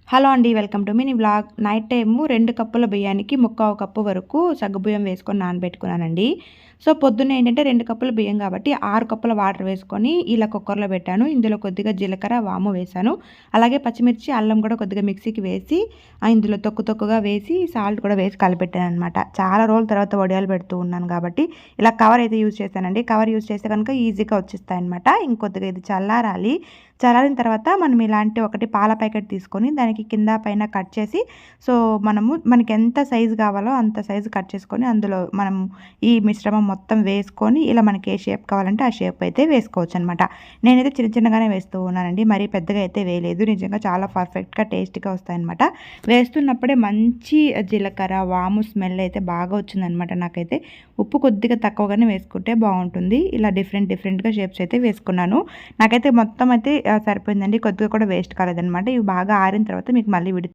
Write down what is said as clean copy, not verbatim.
Hello అండి. Welcome to mini vlog. Night time 2 కప్పుల బియ్యానికి ముక్కావు కప్పు వరకు సగ్గుబియ్యం వేసుకొని నానబెట్టుకున్నానండి. సో, పొద్దున్నే ఏంటంటే 2 కప్పుల బియ్యం కాబట్టి 6 కప్పుల వాటర్ వేసుకొని ఇలా కుక్కర్‌లో పెట్టాను. ఇందులో కొద్దిగా జీలకర్ర, వాము వేశాను. అలాగే పచ్చిమిర్చి, అల్లం కూడా కొద్దిగా మిక్సీకి వేసి ఇందులో తొక్కుగా వేసి సాల్ట్ కూడా వేసి కలిపెట్టాననమాట. చాలా రోజుల తర్వాత వడియాలు పెడుతూ ఉన్నాను కాబట్టి ఇలా కవర్ అయితే యూజ్ చేశానండి. కవర్ యూజ్ చేస్తే కనుక ఈజీగా వచ్చేస్తాయన్నమాట. ఇంకొద్దిగా ఇది చల్లారాలి. చల్లారిన తర్వాత మనం ఇలాంటి ఒకటి పాల ప్యాకెట్ తీసుకొని దానికి కింద పైన కట్ చేసి సో మనకి ఎంత సైజు కావాలో అంత సైజు కట్ చేసుకొని అందులో మనం ఈ మిశ్రమం మొత్తం వేసుకొని ఇలా మనకి ఏ షేప్ కావాలంటే ఆ షేప్ అయితే వేసుకోవచ్చు అనమాట. నేనైతే చిన్నగానే వేస్తూ ఉన్నానండి. మరీ పెద్దగా అయితే వేయలేదు. నిజంగా చాలా పర్ఫెక్ట్గా టేస్టీగా వస్తాయన్నమాట. వేస్తున్నప్పుడే మంచి జీలకర్ర వాము స్మెల్ అయితే బాగా వచ్చిందనమాట. నాకైతే ఉప్పు కొద్దిగా తక్కువగానే వేసుకుంటే బాగుంటుంది. ఇలా డిఫరెంట్గా షేప్స్ అయితే వేసుకున్నాను. నాకైతే మొత్తం అయితే సరిపోయిందండి. కొద్దిగా కూడా వేస్ట్ కాలేదనమాట. ఇవి బాగా ఆరిన తర్వాత మీకు మళ్ళీ